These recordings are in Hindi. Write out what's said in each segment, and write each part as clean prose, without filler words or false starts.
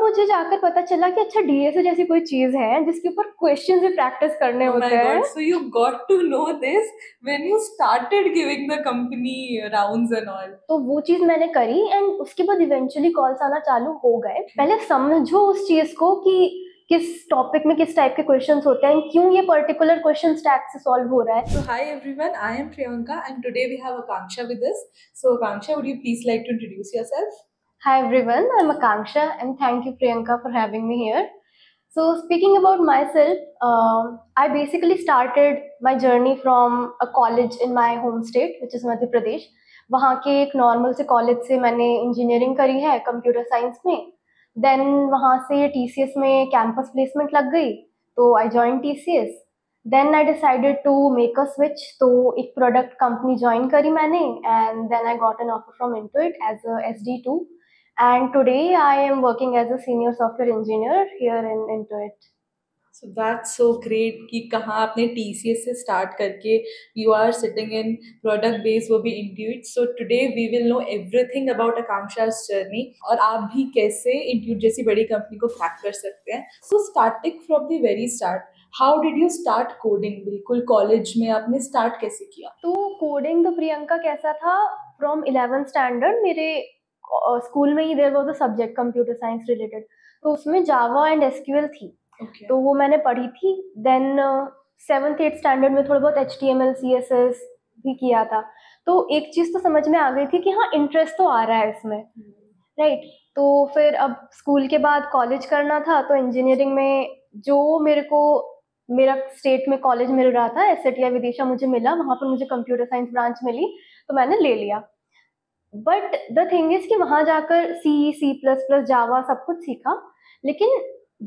मुझे जाकर पता चला कि अच्छा डीएसए जैसी कोई चीज है जिसके ऊपर क्वेश्चन भी प्रैक्टिस करने Oh my होते हैं। God. So you got to know this when you started giving the company rounds and all. तो वो चीज मैंने करी एंड उसके बाद इवेंचुअली कॉल्स आना चालू हो गए। पहले समझो उस चीज को कि किस टॉपिक में किस टाइप के क्वेश्चंस होते हैं, क्यों ये पर्टिकुलर क्वेश्चन स्टैक से सॉल्व हो रहा है। So hi everyone, I am Priyanka and today we have Akanksha with us. So Akanksha, would you please like to introduce yourself? Hi everyone, I'm Akanksha and thank you Priyanka for having me here. So speaking about myself, I basically started my journey from a college in my home state, which is Madhya Pradesh. वहाँ के एक नॉर्मल से कॉलेज से मैंने इंजीनियरिंग करी है कंप्यूटर साइंस में। देन वहाँ से टीसीएस में कैंपस प्लेसमेंट लग गई, तो I join TCS. Then I decided to make a switch, तो एक प्रोडक्ट कंपनी ज्वाइन करी मैंने and then I got an offer from Intuit as a SD2 and today I am working as a senior software engineer here in Intuit. So that's so great कि कहाँ आपने TCS से start करके you are sitting in product base वो भी Intuit. So today we will know everything about Akanksha's journey और आप भी कैसे Intuit जैसी बड़ी कंपनी को crack कर सकते हैं. So starting from the very start, how did you start coding? बिल्कुल कॉलेज में आपने start कैसे किया? तो कोडिंग तो प्रियंका कैसा था, फ्रॉम 11th स्टैंडर्ड मेरे स्कूल में ही there was a subject computer science related, तो उसमें जावा एंड एसक्यूएल थी। Okay. तो वो मैंने पढ़ी थी। देन 7th 8th स्टैंडर्ड में थोड़ा बहुत HTML CSS भी किया था। तो एक चीज तो समझ में आ गई थी कि हाँ इंटरेस्ट तो आ रहा है इसमें, राइट। तो फिर अब स्कूल के बाद कॉलेज करना था, तो इंजीनियरिंग में जो मेरे को मेरा स्टेट में कॉलेज मिल रहा था एसएट या विदिशा मुझे मिला, वहां पर मुझे कंप्यूटर साइंस ब्रांच मिली, तो मैंने ले लिया। बट द थिंग इज कि वहां जाकर C++ जावा सब कुछ सीखा, लेकिन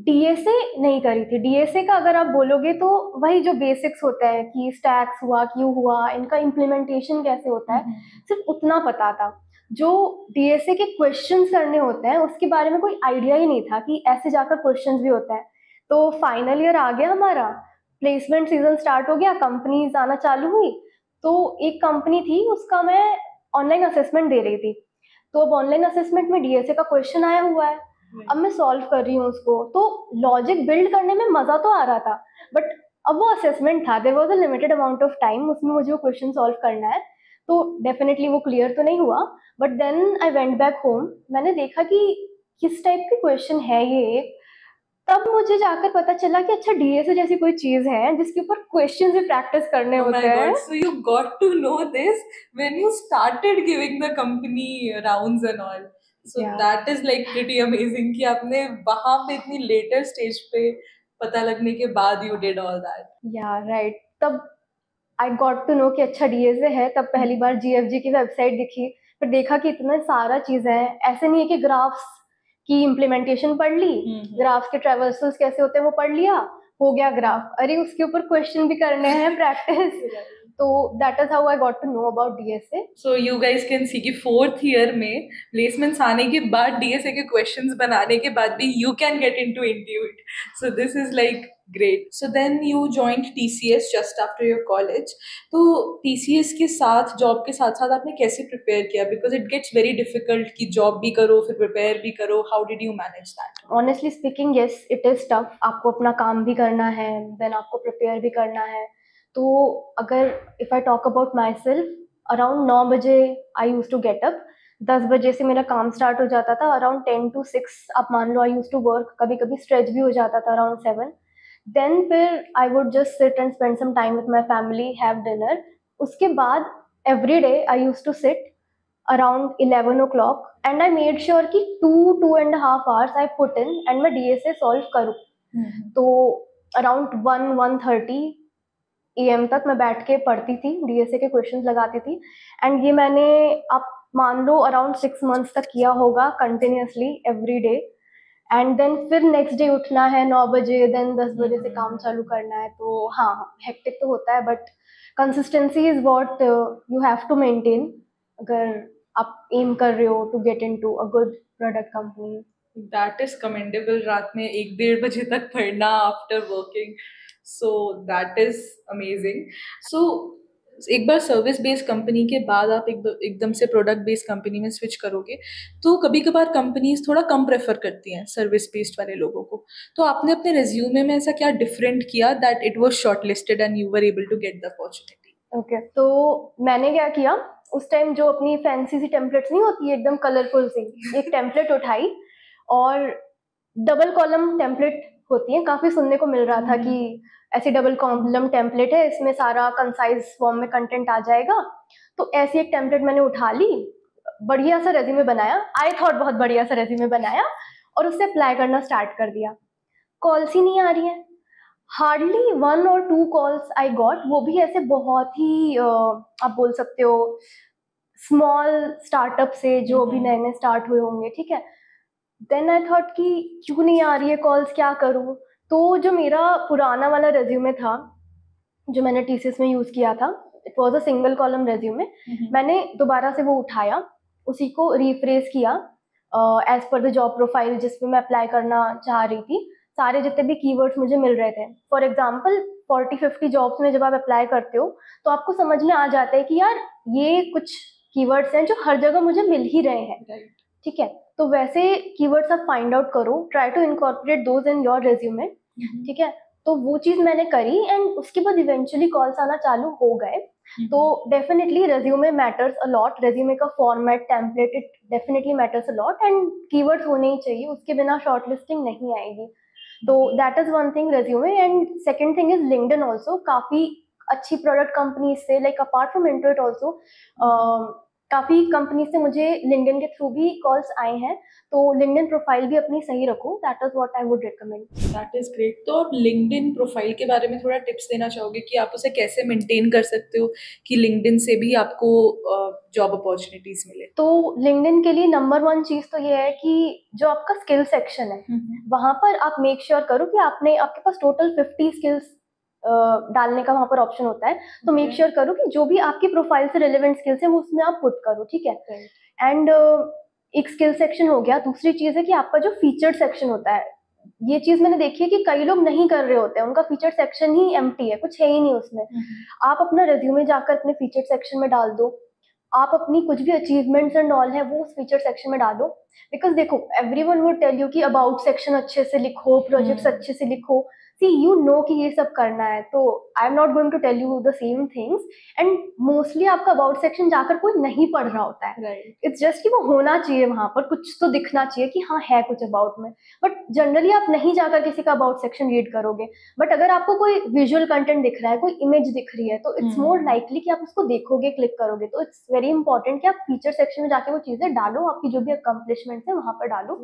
डीएसए नहीं करी थी। डीएसए का अगर आप बोलोगे तो वही जो बेसिक्स होता है कि स्टैक्स हुआ, क्यू हुआ, इनका इम्प्लीमेंटेशन कैसे होता है, सिर्फ उतना पता था। जो डीएसए के क्वेश्चंस करने होते हैं उसके बारे में कोई आइडिया ही नहीं था कि ऐसे जाकर क्वेश्चंस भी होता है। तो फाइनल ईयर आ गया हमारा, प्लेसमेंट सीजन स्टार्ट हो गया, कंपनीज आना चालू हुई। तो एक कंपनी थी, उसका मैं ऑनलाइन असेसमेंट दे रही थी। तो अब ऑनलाइन असेसमेंट में डीएसए का क्वेश्चन आया हुआ है, अब मैं सॉल्व कर रही हूँ उसको, तो लॉजिक बिल्ड करने में मजा तो आ रहा था, बट अब वो असेसमेंट था, there was a limited amount of time, उसमें मुझे वो क्वेश्चन सॉल्व करना है। तो डेफिनेटली वो क्लियर तो नहीं हुआ, but then I went back home. मैंने देखा कि किस टाइप के क्वेश्चन है ये, तब मुझे जाकर पता चला कि अच्छा डीएसए जैसी कोई चीज है जिसके ऊपर क्वेश्चन भी प्रैक्टिस करने Oh my होते हैं। God. So you got to know this when you started giving the company rounds and all. So Yeah. that is like pretty amazing कि आपने वहां पे इतनी later stage पे पता लगने के बाद you did all that. या राइट, तब आई गॉट टू नो कि अच्छा डीएसए है। तब पहली बार जीएफजी की वेबसाइट दिखी, फिर देखा कि इतना सारा चीजें हैं। ऐसे नहीं है कि ग्राफ्स की इम्प्लीमेंटेशन पढ़ ली, ग्राफ्स के ट्रेवर्सल्स कैसे होते हैं वो पढ़ लिया, हो गया ग्राफ, अरे उसके ऊपर क्वेश्चन भी करने हैं प्रैक्टिस। तो that is how I got to know about DSA. So you guys can see कि fourth year में placements आने के बाद DSA के questions बनाने के बाद भी you can get into Intuit. So this is like great. So then you joined TCS just after your college. तो TCS के साथ जॉब के साथ साथ आपने कैसे प्रिपेयर किया? Because it gets very difficult कि जॉब भी करो फिर प्रिपेयर भी करो. How did you manage that? Honestly speaking yes it is tough, आपको अपना काम भी करना है, देन आपको प्रिपेयर भी करना है। तो अगर if I talk about my self, around 9 बजे आई यूज टू गेट अप। 10 बजे से मेरा काम स्टार्ट हो जाता था, अराउंड 10 to 6 आप मान लो आई यूज टू वर्क। कभी कभी स्ट्रेच भी हो जाता था अराउंड 7। देन फिर I would just sit and spend some time with my family, have dinner. उसके बाद every day I use to sit around 11 o'clock and I made sure कि 2.5 hours I put in and मैं DSA solve करूँ। तो अराउंड 1-1:30 AM तक मैं बैठ के पढ़ती थी, डीएसए के क्वेश्चंस लगाती थी। एंड ये मैंने आप मान लो अराउंड 6 months तक किया होगा continuously every day. And then फिर नेक्स्ट डे उठना है 9 बजे, देन 10 बजे से काम चालू करना है। तो हाँ, हेक्टिक तो होता है, but consistency is what you have to maintain अगर आप एम कर रहे हो to get into a good product company. That is commendable. रात में 1-1:30 तक पढ़ना after working. So that is amazing. So एक बार सर्विस बेस्ड कंपनी के बाद आप एकदम से प्रोडक्ट बेस्ड कंपनी में स्विच करोगे तो कभी कभार कंपनीज थोड़ा कम प्रेफर करती हैं सर्विस बेस्ड वाले लोगों को। तो आपने अपने रिज्यूमे में ऐसा क्या डिफरेंट किया that it was shortlisted and you were able to get the opportunity? Okay, तो मैंने क्या किया उस टाइम, जो अपनी फैंसी सी टेम्पलेट्स नहीं होती एकदम कलरफुल सी, एक टेम्पलेट उठाई और डबल कॉलम टेम्पलेट होती है, काफी सुनने को मिल रहा था कि ऐसी डबल कॉलम टेम्पलेट है, इसमें सारा कंसाइज फॉर्म में कंटेंट आ जाएगा। तो ऐसी एक टेम्पलेट मैंने उठा ली, बढ़िया सा रेज्यूमे बनाया, आई थॉट बहुत बढ़िया सा रेज्यूमे बनाया और उससे अप्लाई करना स्टार्ट कर दिया। कॉल्स ही नहीं आ रही है, हार्डली 1 और 2 कॉल्स आई गॉट, वो भी ऐसे बहुत ही आप बोल सकते हो स्मॉल स्टार्टअप से जो अभी नए नए स्टार्ट हुए होंगे, ठीक है। देन आई थॉट कि क्यों नहीं आ रही है कॉल्स, क्या करूँ। तो जो मेरा पुराना वाला रेज्यूमे था जो मैंने टीसीएस में यूज किया था, it was a single column resume, मैंने दोबारा से वो उठाया, उसी को रिफ्रेश किया as per the job profile जिसपे मैं अप्लाई करना चाह रही थी। सारे जितने भी कीवर्ड्स मुझे मिल रहे थे, फॉर एग्जांपल 40-50 जॉब्स में जब आप अप्लाई करते हो तो आपको समझ में आ जाता है कि यार ये कुछ कीवर्ड्स हैं जो हर जगह मुझे मिल ही रहे हैं, ठीक है। तो वैसे कीवर्ड्स आप फाइंड आउट करो, try to incorporate those in your resume, ठीक है। तो वो चीज मैंने करी एंड उसके बाद इवेंचुअली कॉल्स आना चालू हो गए। तो definitely resume matters a lot, resume का format template it definitely matters a lot and keywords होने ही चाहिए, उसके बिना शॉर्टलिस्टिंग नहीं आएगी। तो that is one thing resume. And second thing is LinkedIn also, काफी अच्छी प्रोडक्ट कंपनीज से, like apart from internet also काफी कंपनी से मुझे लिंक्डइन के थ्रू भी कॉल्स आए हैं। तो लिंक्डइन प्रोफाइल भी अपनी सही रखो, that is what I would recommend. That is great. तो आप लिंक्डइन प्रोफाइल के बारे में थोड़ा टिप्स देना चाहोगे कि आप उसे कैसे मेंटेन कर सकते हो कि लिंक्डइन से भी आपको जॉब अपॉर्चुनिटीज मिले? तो लिंक्डइन के लिए नंबर 1 चीज तो ये है कि जो आपका स्किल सेक्शन है वहां पर आप मेक श्योर करो कि आपके पास टोटल 50 स्किल्स डालने का वहां पर ऑप्शन होता है। तो मेक श्योर करो कि जो भी आपकी प्रोफाइल से रिलेवेंट स्किल्स है वो उसमें आप पुट करो, ठीक है। एंड एक स्किल सेक्शन हो गया। दूसरी चीज है कि आपका जो फीचर्ड सेक्शन होता है, ये चीज मैंने देखी है कि कई लोग नहीं कर रहे होते हैं, उनका फीचर सेक्शन ही एम्प्टी है, कुछ है ही नहीं उसमें। आप अपना रिज्यूमे जाकर अपने फीचर सेक्शन में डाल दो, आप अपनी कुछ भी अचीवमेंट्स एंड ऑल है वो उस फीचर सेक्शन में डालो। बिकॉज देखो एवरीवन वुड टेल यू कि अबाउट सेक्शन अच्छे से लिखो, प्रोजेक्ट्स अच्छे से लिखो, सी यू नो कि ये सब करना है। तो I am not going to tell you the same things. And mostly आपका अबाउट सेक्शन जाकर कोई नहीं पढ़ रहा होता है, इट्स जस्ट कि वो होना चाहिए, वहां पर कुछ तो दिखना चाहिए कि हाँ है कुछ अबाउट में, बट जनरली आप नहीं जाकर किसी का अबाउट सेक्शन रीड करोगे। बट अगर आपको कोई विजुअल कंटेंट दिख रहा है, कोई इमेज दिख रही है, तो इट्स मोर लाइकली कि आप उसको देखोगे, क्लिक करोगे। तो इट्स वेरी इंपॉर्टेंट कि आप फीचर सेक्शन में जाके वो चीजें डालो, आपकी जो भी अकम्पलिशमेंट है वहां पर डालो,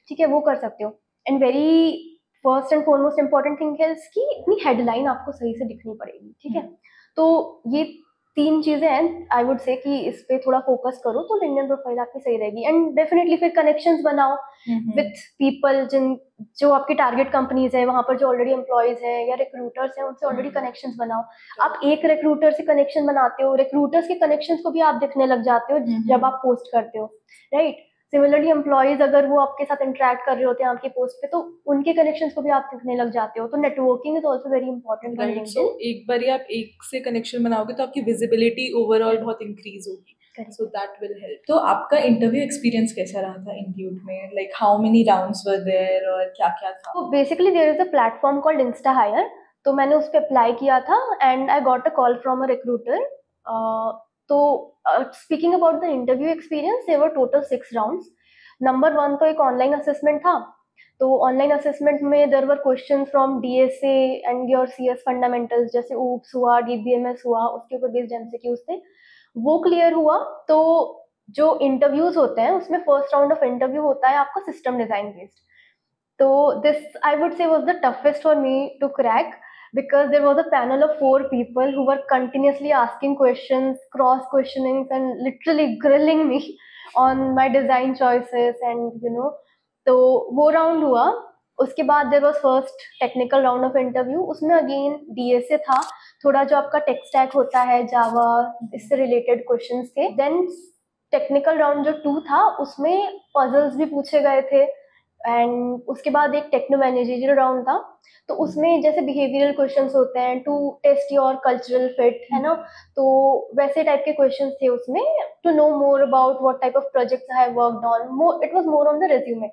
ठीक है, वो कर सकते हो। And very first and foremost important thing है इसकी अपनी हेडलाइन आपको सही से दिखनी पड़ेगी, ठीक है। तो ये 3 चीजें हैं, आई वुड से कि इस पे थोड़ा फोकस करो तो लिंक्डइन प्रोफाइल आपकी सही रहेगी। एंड डेफिनेटली फिर कनेक्शंस बनाओ विथ पीपल जो आपकी टारगेट कंपनीज है, वहां पर जो ऑलरेडी एम्प्लॉयज है या रिक्रूटर्स हैं, उनसे ऑलरेडी कनेक्शंस बनाओ। आप एक रिक्रूटर से कनेक्शन बनाते हो, रिक्रूटर्स के कनेक्शंस को भी आप दिखने लग जाते हो जब आप पोस्ट करते हो, राइट। सिमिलरली एम्प्लॉयज अगर वो आपके साथ इंटरेक्ट कर रहे होते हैं आपके पोस्ट पे, तो उनके कनेक्शंस को भी आप दिखने लग जाते हो। तो networking is also very important. Right, so एक बार आप एक से कनेक्शन बनाओगे तो आपकी विजिबिलिटी ओवरऑल बहुत इंक्रीज होगी, सो दैट विल हेल्प। तो आपका इंटरव्यू एक्सपीरियंस कैसा रहा था इंट्यूट में? Like how many rounds were there और क्या क्या था? तो basically there is a platform called Instahyre, तो मैंने उस पर अप्लाई किया था and I got a call from a recruiter. तो speaking about the interview experience, there were total 6 rounds. Number 1 तो एक ऑनलाइन असेसमेंट था। तो ऑनलाइन असेसमेंट में there were question from DSA and your CS fundamentals, जैसे ऊप्स हुआ, डीबीएमएस हुआ, उसके ऊपर बेस्ड एमसीक्यूज थे, वो क्लियर हुआ। तो जो इंटरव्यूज होते हैं उसमें फर्स्ट राउंड ऑफ इंटरव्यू होता है आपका system design based. So this I would say was the toughest for me to crack, because there was a panel of 4 people who were continuously asking questions, cross questioning and literally grilling me on my design choices and तो वो राउंड हुआ। उसके बाद there was first technical round of interview, उसमें अगेन डीएसए था, थोड़ा जो आपका टेक स्टैक होता है जावा, इससे रिलेटेड क्वेश्चंस थे। देन टेक्निकल राउंड जो 2 था उसमें पजल्स भी पूछे गए थे, एंड उसके बाद एक टेक्नो मैनेजरियल राउंड था, तो उसमें जैसे बिहेवियरल क्वेश्चंस होते हैं to test your cultural fit, है ना, तो वैसे टाइप के क्वेश्चंस थे उसमें, to know more about what type of projects I have worked on, it was more on the resume.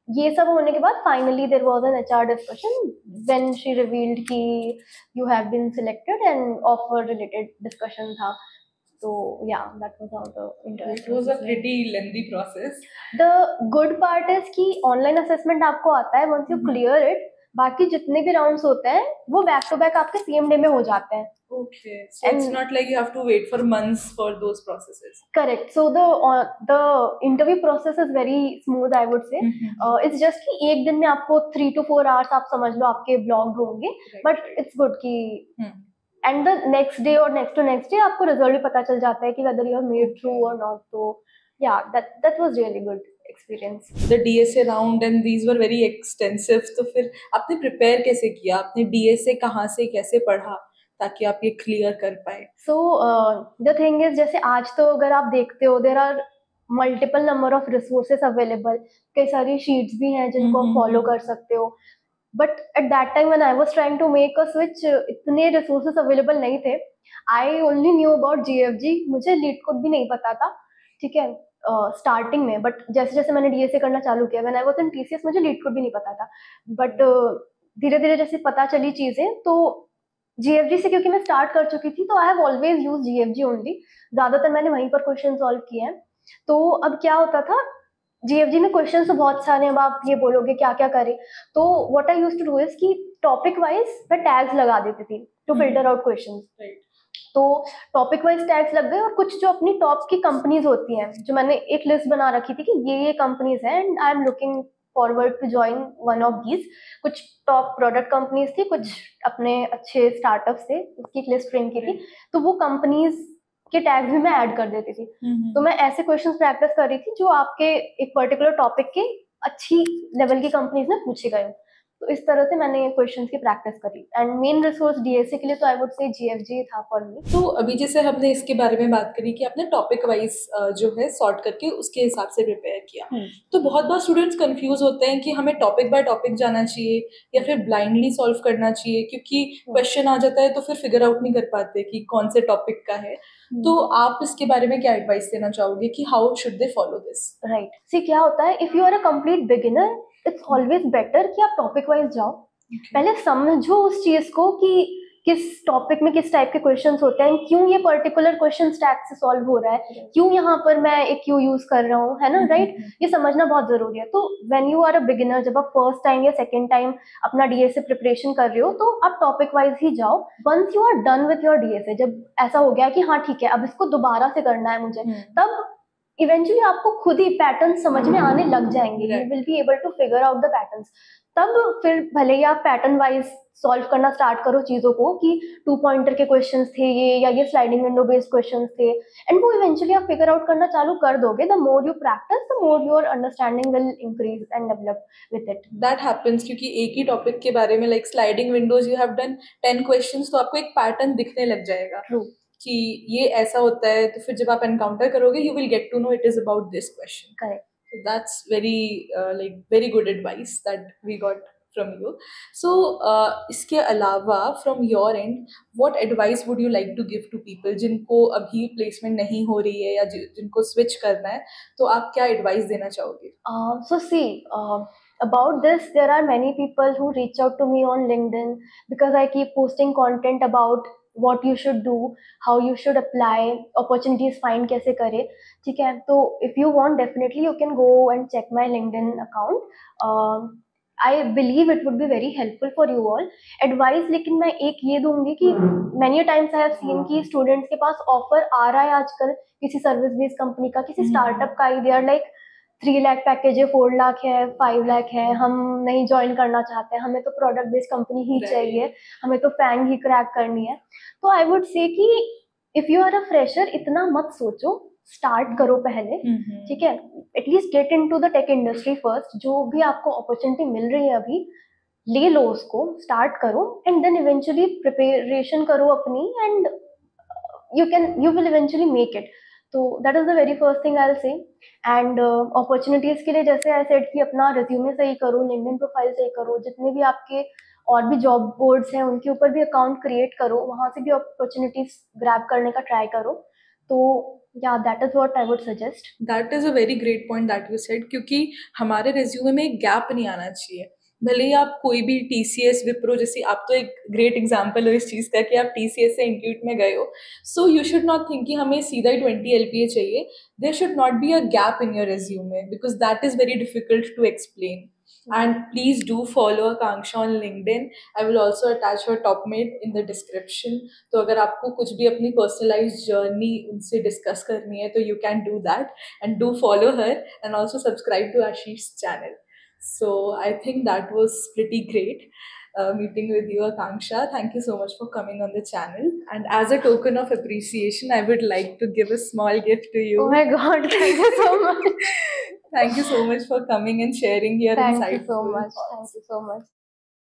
ये सब होने के बाद finally there was an HR discussion when she revealed कि you have been selected and offer related discussion था। तो yeah, that was how the interview It was a process went. pretty lengthy process. The good part is कि ऑनलाइन असेसमेंट आपको आता है, once you clear it, बाकी जितने भी राउंड्स होते हैं वो बैक टू बैक आपके सेम डे में हो जाते हैं। Okay, so it's not like you have to wait for months for those processes. Correct. So the interview process is very smooth, I would say. It's just कि एक दिन में आपको 3 to 4 hours आप समझ लो आपके ब्लॉग होंगे, but it's good कि एंड द नेक्स्ट डे और नेक्स्ट टू नेक्स्ट डे आपको रिजल्ट भी पता चल जाता है कि whether you have made through or not. तो yeah, that was really good experience. The DSA round and these were very extensive. तो फिर आपने प्रिपेयर कैसे किया? आपने DSA कहाँ से कैसे पढ़ा ताकि आप ये क्लियर कर पाए? So the thing is, जैसे आज तो अगर आप देखते हो there are multiple number of resources available, कई सारी शीट्स भी हैं जिनको आप फॉलो कर सकते हो, but at that time when I was trying to make a switch इतने रिसोर्सेज अवेलेबल नहीं थे। I only knew about GFG, मुझे लीड कोड भी नहीं पता था, ठीक है, स्टार्टिंग में, बट जैसे जैसे मैंने डीएसए करना चालू किया, when I was in TCS मुझे लीड कोड भी नहीं पता था, बट धीरे धीरे जैसे पता चली चीजें, तो जीएफजी से क्योंकि मैं स्टार्ट कर चुकी थी, तो I have always use GFG only, ज्यादातर मैंने वहीं पर क्वेश्चन सॉल्व किए हैं। तो अब क्या होता था, जीएफजी में क्वेश्चन तो बहुत सारे, अब आप ये बोलोगे क्या क्या करें, तो what I used to do is कि टॉपिक वाइज मैं टैग्स लगा देती थी टू फिल्टर आउट क्वेश्चंस। तो टॉपिक वाइज टैग्स लग गए, और कुछ जो अपनी टॉप की कंपनीज होती हैं, जो मैंने एक लिस्ट बना रखी थी कि ये कंपनीज हैं and I am looking forward to join one of these, कुछ टॉप प्रोडक्ट कंपनीज थी, कुछ अपने अच्छे स्टार्टअप्स थे, उसकी एक लिस्ट फ्रेम की थी, तो वो कंपनीज के टैग्स भी मैं ऐड कर देती थी। तो मैं ऐसे क्वेश्चंस प्रैक्टिस कर रही थी जो आपके एक पर्टिकुलर टॉपिक के अच्छी लेवल की कंपनीज में पूछे गए। तो इस तरह से मैंने क्वेश्चंस की प्रैक्टिस करी, एंड मेन रिसोर्स डीएसए के लिए तो आई वुड से जीएफजी था फॉर मी। तो अभी जैसे हमने इसके बारे में बात करी कि आपने टॉपिक वाइज जो है सॉर्ट करके उसके हिसाब से प्रिपेयर किया, तो बहुत बार स्टूडेंट्स कंफ्यूज होते हैं कि हमें टॉपिक बाय टॉपिक जाना चाहिए या फिर ब्लाइंडली सॉल्व करना चाहिए, क्योंकि क्वेश्चन आ जाता है तो फिर फिगर आउट नहीं कर पाते कि कौन से टॉपिक का है। तो आप इसके बारे में क्या एडवाइस देना चाहोगे कि how should they follow this? Right, see क्या होता है, if you are a complete beginner, it's always better कि आप टॉपिक वाइज जाओ। पहले समझो उस चीज को कि किस टॉपिक में किस टाइप के क्वेश्चंस होते हैं, क्यों ये पर्टिकुलर क्वेश्चन स्टैक से सॉल्व हो रहा है, क्यों यहाँ पर मैं एक क्यू यूज कर रहा हूँ, है ना, राइट, ये समझना बहुत जरूरी है। तो when you are a beginner, जब आप फर्स्ट टाइम या सेकंड टाइम अपना डीएसए प्रिपरेशन कर रहे हो, तो आप टॉपिक वाइज ही जाओ। Once you are done with your DSA, जब ऐसा हो गया कि हाँ ठीक है अब इसको दोबारा से करना है मुझे, तब इवेंचुअली आपको खुद ही पैटर्न समझ में आने लग जाएंगे, you will be able to figure out the patterns. तब फिर भले ही आप पैटर्न वाइज सॉल्व करना स्टार्ट करो चीजों को कि 2 पॉइंटर के क्वेश्चंस थे ये, या ये स्लाइडिंग विंडो बेस्ड क्वेश्चंस थे, एंड वो इवेंचुअली आप फिगर आउट करना चालू कर दोगे। The more you practice, the more your understanding will increase and develop with it. That happens, क्योंकि एक ही टॉपिक के बारे में like sliding Windows you have done 10 questions, तो आपको एक पैटर्न दिखने लग जाएगा कि ये ऐसा होता है, तो फिर जब आप एनकाउंटर करोगे you will get to know it is about this question. Correct, so that's very good advice that we got from you. So इसके अलावा from your end what advice would you like to give to people जिनको अभी placement नहीं हो रही है या जिनको switch करना है, तो आप क्या advice देना चाहोगे? So see, about this, there are many people who reach out to me on LinkedIn because I keep posting content about what you should do, how you should apply, opportunities find कैसे करें, ठीक है। तो if you want, definitely you can go and check my LinkedIn account. I believe it would be very helpful for you all. Advice लेकिन मैं एक ये दूंगी कि many times I have seen कि students के पास offer आ रहा है आजकल किसी सर्विस बेस्ड कंपनी का, किसी स्टार्टअप का ही, they are like 3 lakh package है, 4 लाख है, 5 लाख है, हम नहीं ज्वाइन करना चाहते हैं, हमें तो प्रोडक्ट बेस्ड कंपनी ही चाहिए, हमें तो फैंग ही क्रैक करनी है। तो आई वुड से कि if you are a fresher, इतना मत सोचो, स्टार्ट करो पहले, ठीक है, at least get into the tech industry first. जो भी आपको अपॉर्चुनिटी मिल रही है अभी, ले लो उसको, स्टार्ट करो, एंड देन इवेंचुअली प्रिपरेशन करो अपनी, and you will eventually make it. तो that is the very first thing I will say. And opportunities के लिए जैसे आई सेड कि अपना रिज्यूमे सही करो, लिंक्डइन प्रोफाइल सही करो, जितने भी आपके और भी जॉब बोर्ड्स हैं उनके ऊपर भी अकाउंट क्रिएट करो, वहाँ से भी अपॉर्चुनिटीज़ ग्रैब करने का ट्राई करो। तो या that is what I would suggest. That is a very great point that you said, क्योंकि हमारे रिज्यूमे में एक गैप नहीं आना चाहिए। भले ही आप कोई भी TCS, विप्रो, जैसे आप तो एक ग्रेट एग्जाम्पल हो इस चीज़ का कि आप TCS से इंट्यूट में गए हो। So you should not think कि हमें सीधा ही 20 LPA चाहिए। There should not be a gap in your resume because that is very difficult to explain. And please do follow Akanksha on LinkedIn. I will also attach her top mate in the description. तो अगर आपको कुछ भी अपनी personalized journey उनसे discuss करनी है तो you can do that, and do follow her and also subscribe to Ashish's channel. So I think that was pretty great meeting with you, Akanksha. Thank you so much for coming on the channel. And as a token of appreciation, I would like to give a small gift to you. Oh my God, thank you so much. Thank you so much for coming and sharing your Thank you insightful so much. thoughts. Thank you so much.